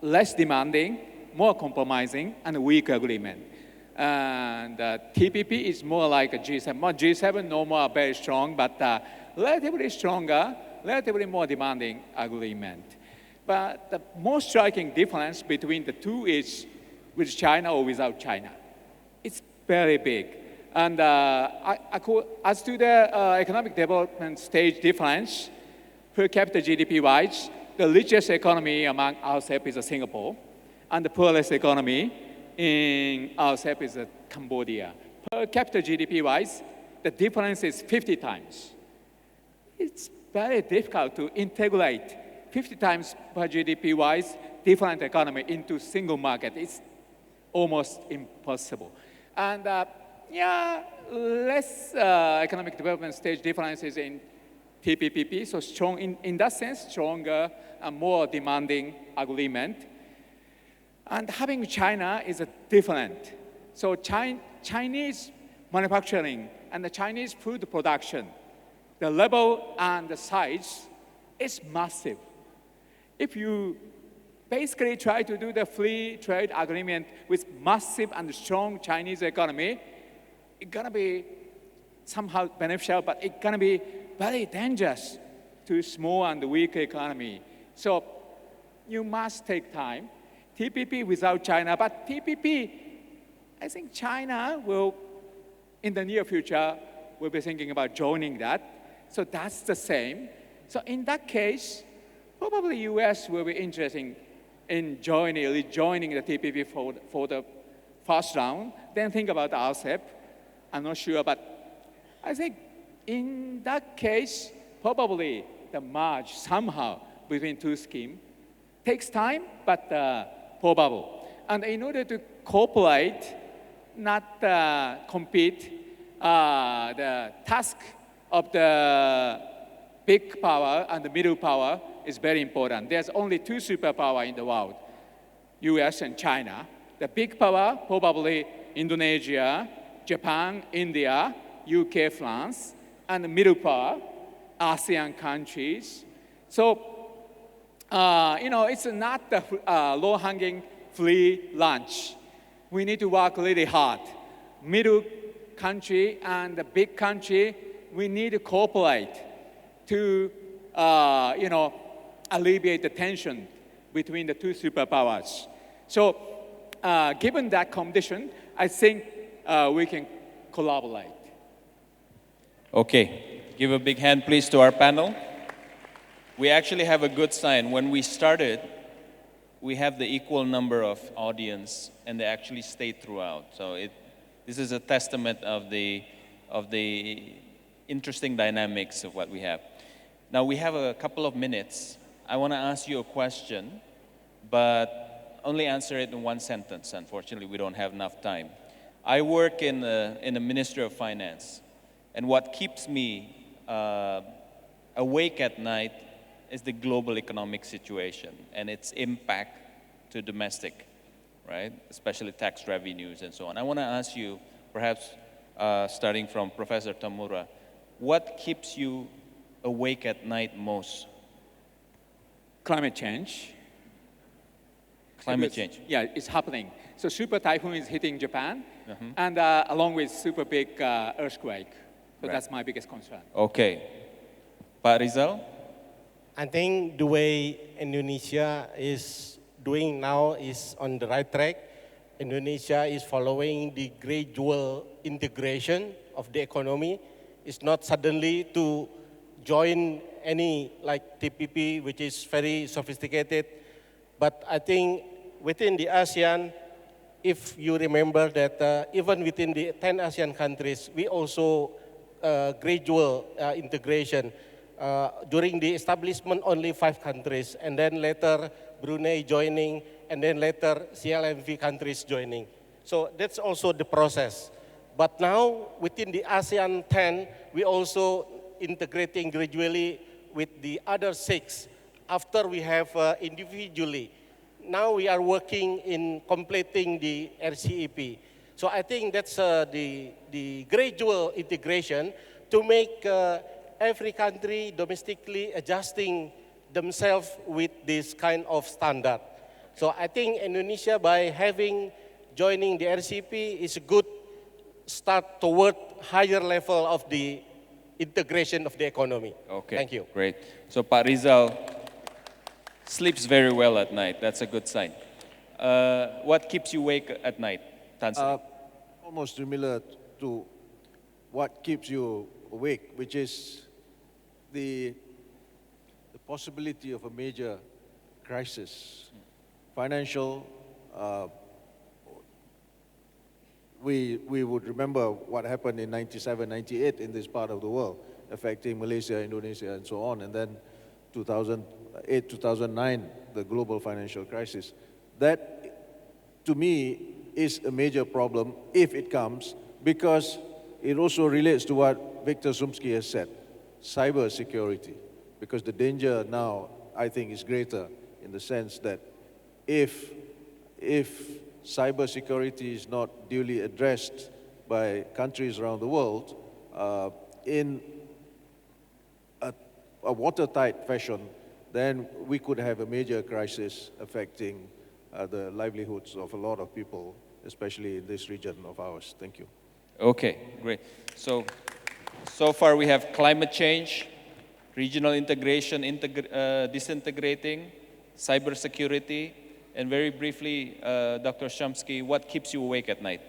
less demanding, more compromising, and weak agreement. And TPP is more like a G7. More G7, no more very strong, but relatively stronger, relatively more demanding agreement. But the most striking difference between the two is with China or without China. It's very big. And as to the economic development stage difference, per capita GDP-wise, the richest economy among RCEP is Singapore, and the poorest economy in RCEP is Cambodia. Per capita GDP-wise, the difference is 50 times. It's very difficult to integrate 50 times per GDP-wise different economy into single market. It's almost impossible. And less economic development stage differences in TPPP, so strong in that sense, stronger and more demanding agreement. And having China is different. So Chinese manufacturing and the Chinese food production, the level and the size is massive. If you basically try to do the free trade agreement with massive and strong Chinese economy, it's gonna be somehow beneficial, but it's gonna be very dangerous to small and weak economy. So you must take time. TPP without China, but TPP, I think China will, in the near future, will be thinking about joining that. So that's the same. So in that case, probably US will be interested in rejoining the TPP for the first round, then think about RCEP. I'm not sure, but I think in that case, probably the merge somehow between two schemes takes time, but probable. And in order to cooperate, not compete, the task of the big power and the middle power is very important. There's only two superpowers in the world, US and China. The big power, probably Indonesia, Japan, India, UK, France, and the middle power, ASEAN countries. So, it's not the low-hanging free lunch. We need to work really hard. Middle country and the big country, we need to cooperate to, alleviate the tension between the two superpowers. So, given that condition, I think we can collaborate. Okay, give a big hand please to our panel. We actually have a good sign. When we started, we have the equal number of audience and they actually stayed throughout. So this is a testament of the interesting dynamics of what we have. Now we have a couple of minutes. I want to ask you a question, but only answer it in one sentence. Unfortunately, we don't have enough time. I work in the Ministry of Finance, and what keeps me awake at night is the global economic situation and its impact to domestic, right? Especially tax revenues and so on. I want to ask you, perhaps starting from Professor Tamura, what keeps you awake at night most? Climate change. Climate Because, change. yeah, it's happening. So super typhoon is hitting Japan, and along with super big earthquake. So Right. that's my biggest concern. Okay. Pak Rizal? I think the way Indonesia is doing now is on the right track. Indonesia is following the gradual integration of the economy. It's not suddenly to join any like TPP, which is very sophisticated. But I think within the ASEAN, if you remember that even within the 10 ASEAN countries, we also gradual integration. During the establishment, only 5 countries, and then later Brunei joining, and then later CLMV countries joining. So that's also the process. But now, within the ASEAN 10, we also integrating gradually with the other 6 after we have individually. Now we are working in completing the RCEP. So I think that's the gradual integration to make every country domestically adjusting themselves with this kind of standard. So I think Indonesia, by joining the RCEP, is a good start toward higher level of the integration of the economy. Okay. Thank you. Great. So Pak Rizal sleeps very well at night. That's a good sign. What keeps you awake at night, Tan Sri? Almost similar to what keeps you awake, which is the possibility of a major crisis, financial. We would remember what happened in 97, 98 in this part of the world, affecting Malaysia, Indonesia, and so on. And then 2008, 2009, the global financial crisis. That, to me, is a major problem if it comes, because it also relates to what Victor Zumsky has said, cyber security. Because the danger now, I think, is greater in the sense that if cyber security is not duly addressed by countries around the world in a watertight fashion, then we could have a major crisis affecting the livelihoods of a lot of people, especially in this region of ours. Thank you. Okay, great. So far we have climate change, regional integration, disintegrating, cybersecurity, and very briefly, Dr. Shamsky, what keeps you awake at night?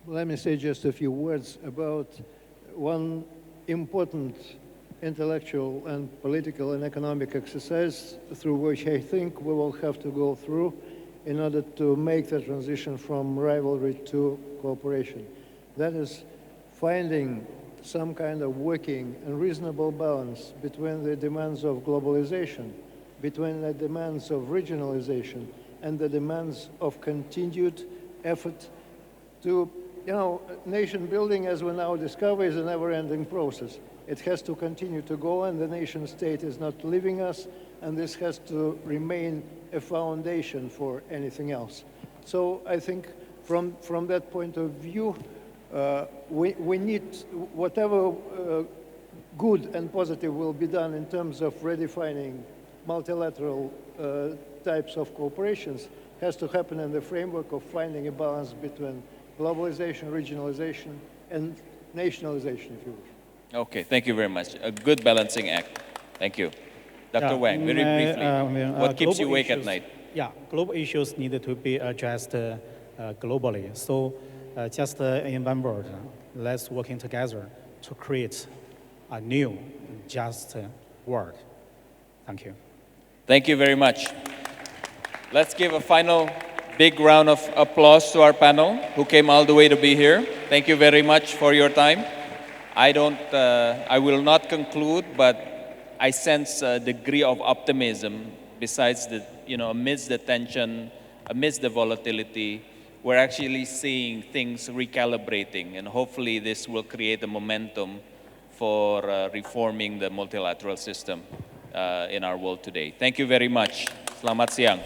Let me say just a few words about one important intellectual and political and economic exercise through which I think we will have to go through in order to make the transition from rivalry to cooperation. That is finding some kind of working and reasonable balance between the demands of globalization, between the demands of regionalization, and the demands of continued effort to, nation building, as we now discover, is a never-ending process. It has to continue to go, and the nation state is not leaving us, and this has to remain a foundation for anything else. So I think from that point of view, we need whatever good and positive will be done in terms of redefining multilateral types of cooperations has to happen in the framework of finding a balance between globalization, regionalization, and nationalization, if you wish. Okay, thank you very much. A good balancing act. Thank you. Dr. Wang, very briefly, what keeps you awake at night? Yeah, global issues need to be addressed globally. So just in one word, let's working together to create a new, just world. Thank you. Thank you very much. Let's give a final big round of applause to our panel who came all the way to be here. Thank you very much for your time. I will not conclude, but I sense a degree of optimism besides amidst the tension, amidst the volatility, we're actually seeing things recalibrating, and hopefully this will create a momentum for reforming the multilateral system. in our world today. Thank you very much. Selamat siang.